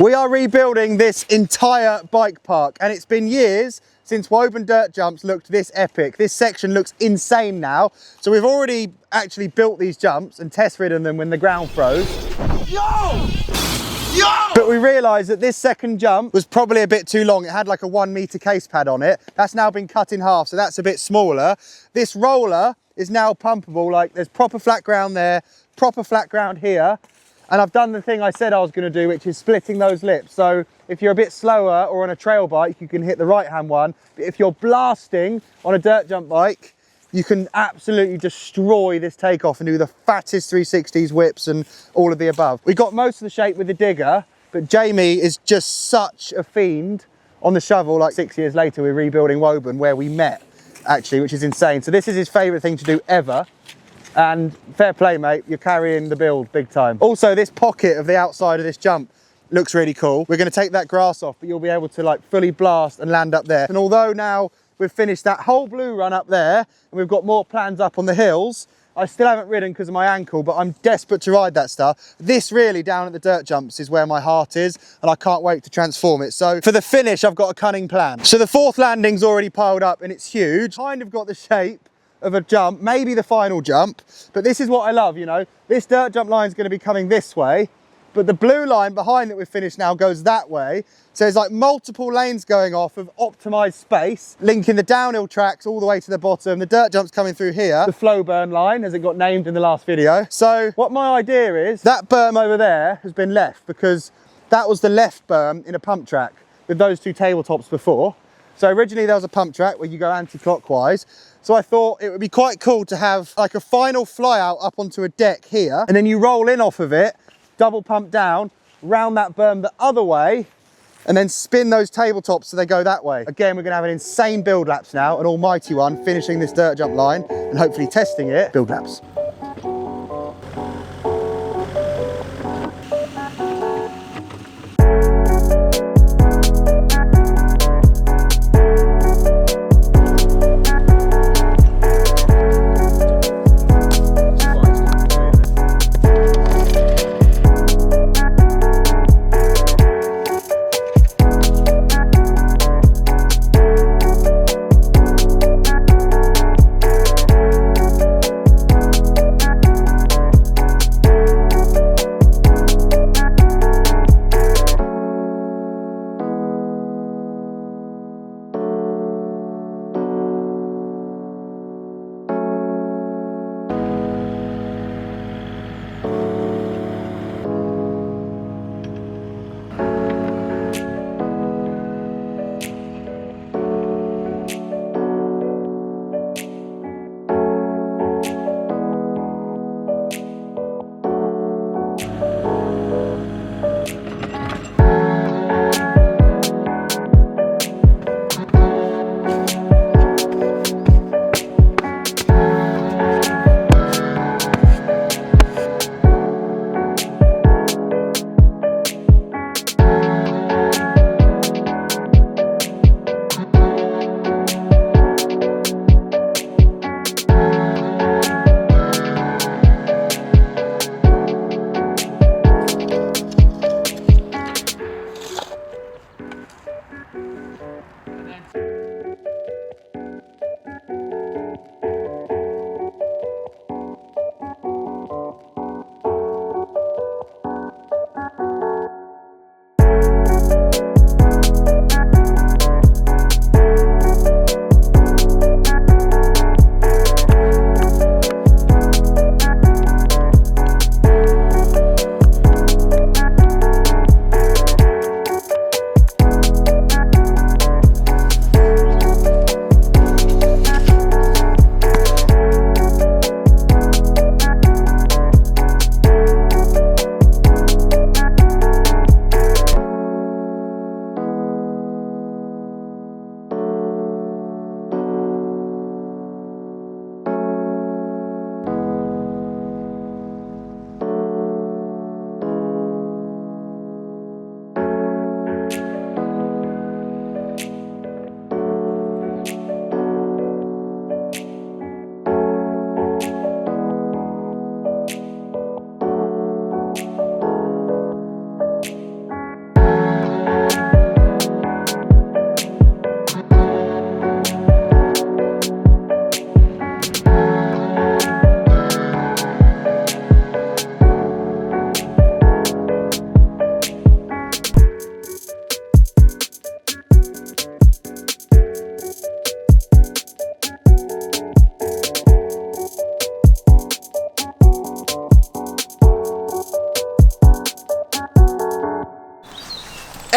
We are rebuilding this entire bike park, and it's been years since Woburn dirt jumps looked this epic. This section looks insane now. So we've already actually built these jumps and test ridden them when the ground froze. Yo! But we realised that this second jump was probably a bit too long. It had like a 1 metre case pad on it. That's now been cut in half, so that's a bit smaller. This roller is now pumpable. Like, there's proper flat ground there, proper flat ground here. And I've done the thing I said I was going to do, which is splitting those lips. So if you're a bit slower or on a trail bike, you can hit the right-hand one. But if you're blasting on a dirt jump bike, you can absolutely destroy this takeoff and do the fattest 360s, whips and all of the above. We got most of the shape with the digger, but Jamie is just such a fiend on the shovel. Like 6 years later, we're rebuilding Woburn where we met, actually, which is insane. So this is his favourite thing to do ever. And fair play, mate, you're carrying the build big time. Also, this pocket of the outside of this jump looks really cool. We're going to take that grass off, but you'll be able to like fully blast and land up there. And although now we've finished that whole blue run up there and we've got more plans up on the hills, I still haven't ridden because of my ankle, but I'm desperate to ride that stuff. This really down at the dirt jumps is where my heart is, and I can't wait to transform it. So for the finish, I've got a cunning plan. So the fourth landing's already piled up and it's huge. Kind of got the shape of a jump, maybe the final jump, but this is what I love, you know. This dirt jump line is going to be coming this way, but the blue line behind that we've finished now goes that way. So there's like multiple lanes going off of optimized space, linking the downhill tracks all the way to the bottom. The dirt jump's coming through here. The flow burn line, as it got named in the last video. So what my idea is, that berm over there has been left because that was the left berm in a pump track with those two tabletops before. So originally there was a pump track where you go anti-clockwise. So I thought it would be quite cool to have like a final fly out up onto a deck here, and then you roll in off of it, double pump down, round that berm the other way, and then spin those tabletops so they go that way. Again, we're gonna have an insane build laps now, an almighty one, finishing this dirt jump line and hopefully testing it, build laps.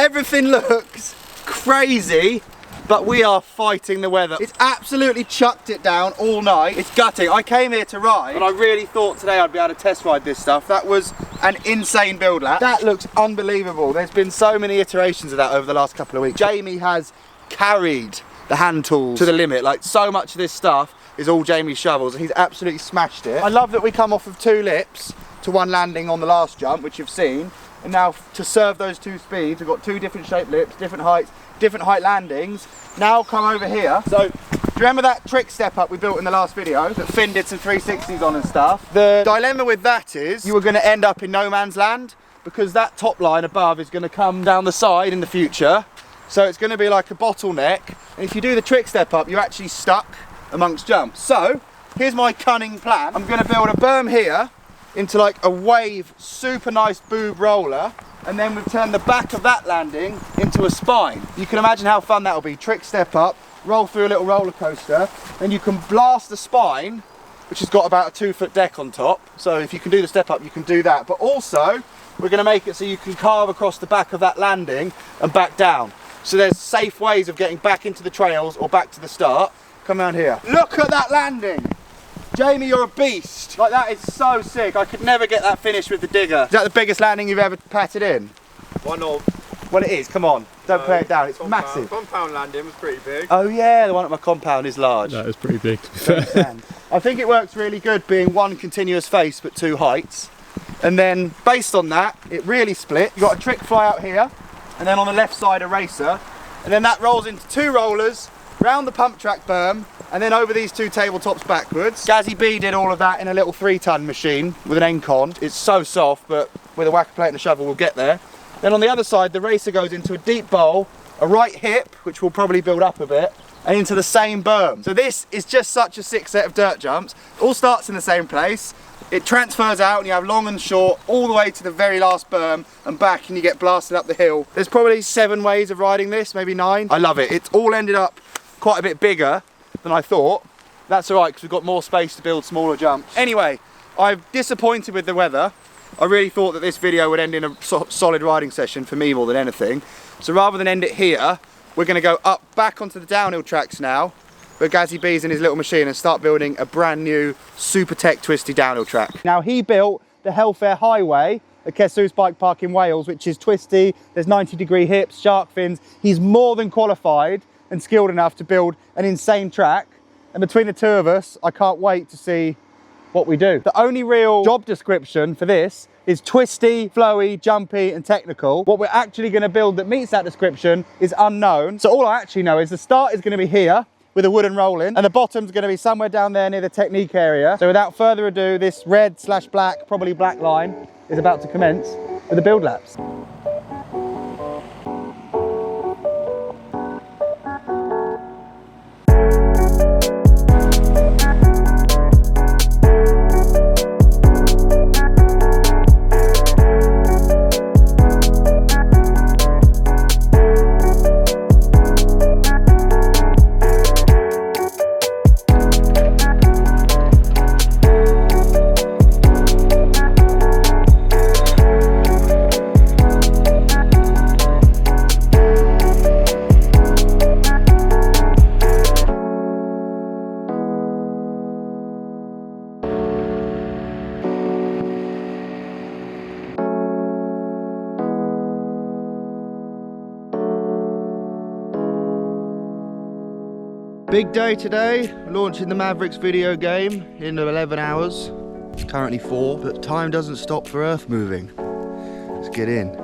Everything looks crazy, but we are fighting the weather. It's absolutely chucked it down all night. It's gutting. I came here to ride, but I really thought today I'd be able to test ride this stuff. That was an insane build lap. That looks unbelievable. There's been so many iterations of that over the last couple of weeks. Jamie has carried the hand tools to the limit. Like, so much of this stuff is all Jamie's shovels, and he's absolutely smashed it. I love that we come off of 2 lips to 1 landing on the last jump, which you've seen. And now to serve those 2 speeds, we've got 2 different shaped lips, different heights, different height landings. Now come over here. So, do you remember that trick step up we built in the last video that Finn did some 360s on and stuff? The dilemma with that is you were going to end up in no man's land, because that top line above is going to come down the side in the future. So it's going to be like a bottleneck. And if you do the trick step up, you're actually stuck amongst jumps. So here's my cunning plan. I'm going to build a berm here into like a wave, super nice boob roller, and then we've turned the back of that landing into a spine. You can imagine how fun that'll be. Trick step up, roll through a little roller coaster, then you can blast the spine, which has got about a 2-foot deck on top. So if you can do the step up, you can do that. But also, we're going to make it so you can carve across the back of that landing and back down. So there's safe ways of getting back into the trails or back to the start. Come around here. Look at that landing. Jamie, you're a beast. Like, that is so sick. I could never get that finished with the digger. Is that the biggest landing you've ever patted in? One of. Well, it is. Come on. Don't play it down. It's massive. Compound landing was pretty big. Oh yeah, the one at my compound is large. That is pretty big, to be fair. I think it works really good being 1 continuous face but 2 heights. And then based on that, it really split. You've got a trick fly out here, and then on the left side a racer. And then that rolls into 2 rollers, round the pump track berm, and then over these 2 tabletops backwards. Gazzy B did all of that in a little 3-ton machine with an Encon. It's so soft, but with a whacker plate and a shovel we'll get there. Then on the other side, the racer goes into a deep bowl, a right hip, which will probably build up a bit, and into the same berm. So this is just such a sick set of dirt jumps. It all starts in the same place. It transfers out and you have long and short all the way to the very last berm and back, and you get blasted up the hill. There's probably 7 ways of riding this, maybe 9. I love it. It's all ended up quite a bit bigger than I thought. That's all right, because we've got more space to build smaller jumps. Anyway, I'm disappointed with the weather. I really thought that this video would end in a solid riding session for me more than anything. So rather than end it here, we're going to go up back onto the downhill tracks now, where Gazzy B's in his little machine, and start building a brand new super tech twisty downhill track. Now, he built the Hellfair Highway at Kessus Bike Park in Wales, which is twisty. There's 90-degree hips, shark fins. He's more than qualified and skilled enough to build an insane track. And between the 2 of us, I can't wait to see what we do. The only real job description for this is twisty, flowy, jumpy and technical. What we're actually going to build that meets that description is unknown. So all I actually know is the start is going to be here with a wooden roll-in, and the bottom's going to be somewhere down there near the technique area. So without further ado, this red/black, probably black line is about to commence with the build laps. Big day today, launching the Mavericks video game in 11 hours. It's currently 4, but time doesn't stop for earth moving. Let's get in.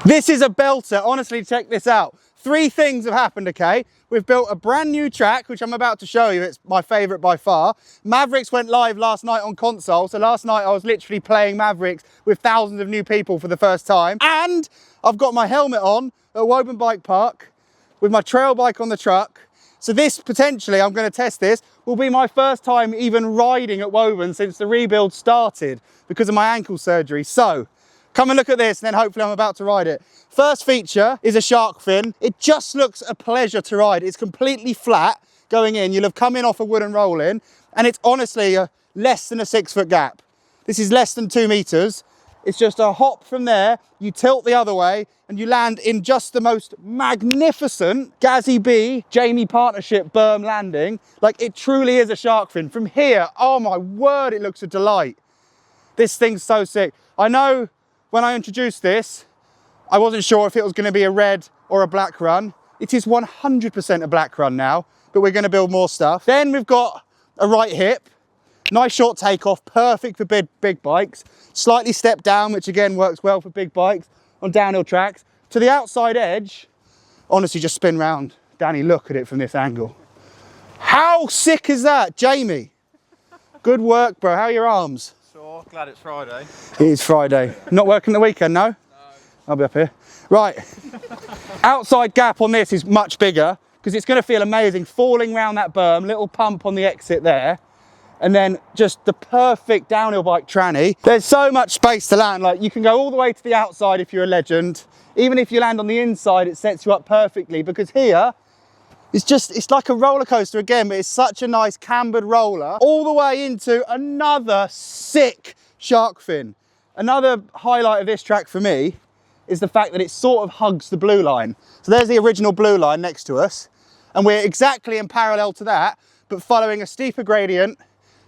This is a belter. Honestly, check this out. 3 things have happened, okay? We've built a brand new track, which I'm about to show you. It's my favourite by far. Mavericks went live last night on console. So last night I was literally playing Mavericks with thousands of new people for the first time. And I've got my helmet on at Woburn Bike Park with my trail bike on the truck. So this, potentially, I'm going to test this, will be my first time even riding at Woburn since the rebuild started because of my ankle surgery. So come and look at this, and then hopefully I'm about to ride it. First feature is a shark fin. It just looks a pleasure to ride. It's completely flat going in. You'll have come in off a wooden roll-in, and it's honestly less than a 6-foot gap. This is less than 2 meters. It's just a hop from there, you tilt the other way, and you land in just the most magnificent Gazzy B Jamie partnership berm landing. Like, it truly is a shark fin. From here, oh my word, it looks a delight. This thing's so sick. I know when I introduced this, I wasn't sure if it was going to be a red or a black run. It is 100% a black run now, but we're going to build more stuff. Then we've got a right hip. Nice short takeoff, perfect for big bikes. Slightly stepped down, which again works well for big bikes on downhill tracks. To the outside edge, honestly, just spin round. Danny, look at it from this angle. How sick is that, Jamie? Good work, bro. How are your arms? Sure, glad it's Friday. It is Friday. Not working the weekend, no? No. I'll be up here. Right. Outside gap on this is much bigger because it's going to feel amazing. Falling round that berm, little pump on the exit there. And then just the perfect downhill bike tranny. There's so much space to land. Like, you can go all the way to the outside if you're a legend. Even if you land on the inside, it sets you up perfectly because here, it's like a roller coaster again, but it's such a nice cambered roller all the way into another sick shark fin. Another highlight of this track for me is the fact that it sort of hugs the blue line. So there's the original blue line next to us, and we're exactly in parallel to that, but following a steeper gradient,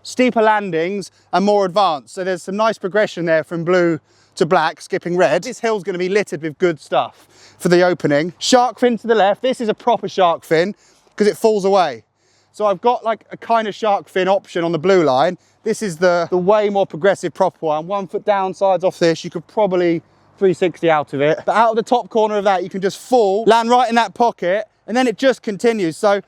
steeper landings, and more advanced. So there's some nice progression there from blue to black, skipping red. This hill's going to be littered with good stuff for the opening. Shark fin to the left. This is a proper shark fin because it falls away. So I've got like a kind of shark fin option on the blue line. This is the way more progressive proper one. 1 foot downsides off this, you could probably 360 out of it. But out of the top corner of that, you can just fall, land right in that pocket, and then it just continues. So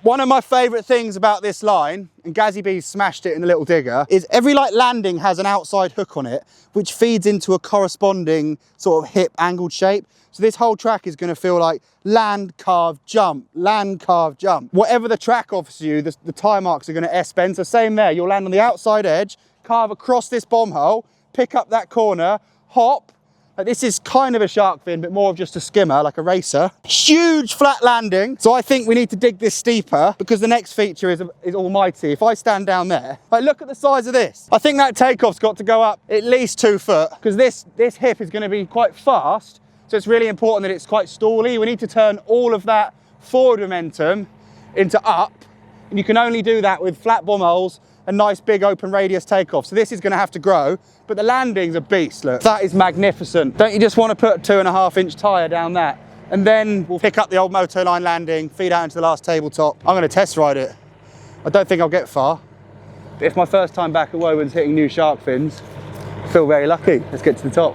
one of my favourite things about this line, and Gazzy B smashed it in the Little Digger, is every like landing has an outside hook on it, which feeds into a corresponding sort of hip angled shape. So this whole track is going to feel like land, carve, jump, land, carve, jump. Whatever the track offers you, the tyre marks are going to S-bend. So same there, you'll land on the outside edge, carve across this bomb hole, pick up that corner, hop. This is kind of a shark fin, but more of just a skimmer, like a racer. Huge flat landing. So I think we need to dig this steeper because the next feature is almighty. If I stand down there, like, look at the size of this. I think that takeoff's got to go up at least 2 foot because this hip is going to be quite fast. So it's really important that it's quite stally. We need to turn all of that forward momentum into up. And you can only do that with flat bomb holes and nice big open radius takeoff. So this is going to have to grow, but the landing's a beast, look. That is magnificent. Don't you just want to put a 2.5 inch tyre down that? And then we'll pick up the old moto line landing, feed out into the last tabletop. I'm going to test ride it. I don't think I'll get far. But it's my first time back at Woburn's hitting new shark fins. I feel very lucky. Let's get to the top.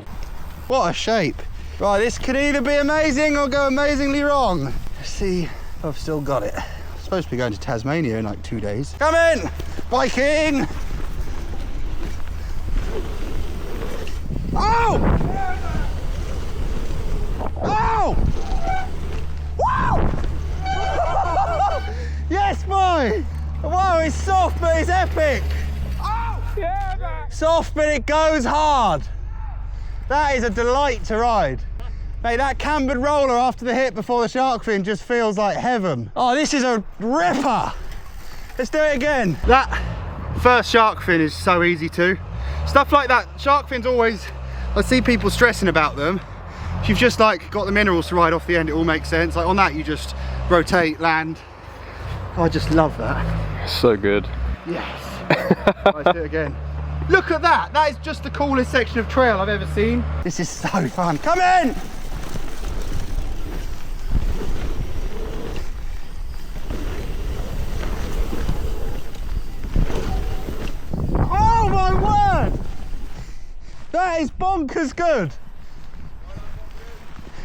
What a shape. Right, this could either be amazing or go amazingly wrong. Let's see if I've still got it. I'm supposed to be going to Tasmania in like 2 days. Come in! Biking! Oh! Oh! Wow! Yes, boy! Whoa, it's soft, but it's epic! Oh! Yeah, man. Soft, but it goes hard. That is a delight to ride. Mate, that cambered roller after the hit before the shark fin just feels like heaven. Oh, this is a ripper. Let's do it again. That first shark fin is so easy too. Stuff like that, shark fins always, I see people stressing about them. If you've just like got the minerals to ride off the end, it all makes sense. Like on that, you just rotate, land. I just love that. So good. Yes. Let's do it again. Look at that. That is just the coolest section of trail I've ever seen. This is so fun. Come in. Oh my word. That is bonkers good.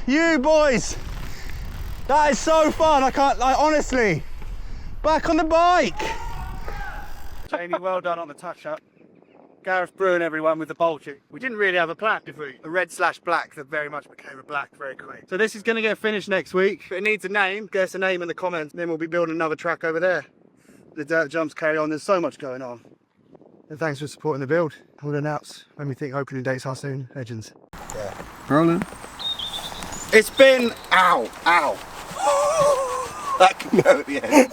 you boys. That is so fun. I can't, like, honestly, back on the bike. Jamie, well done on the touch-up. Gareth Bruin, everyone, with the bolting. We didn't really have a plan, did we? A red/black that very much became a black very quick. So this is going to get finished next week. But it needs a name. Get us a name in the comments. Then we'll be building another track over there. The dirt jumps carry on. There's so much going on. And thanks for supporting the build. We'll announce when we think opening dates are soon. Legends. Yeah. Rolling. It's been... Ow! Ow! That can go at the end.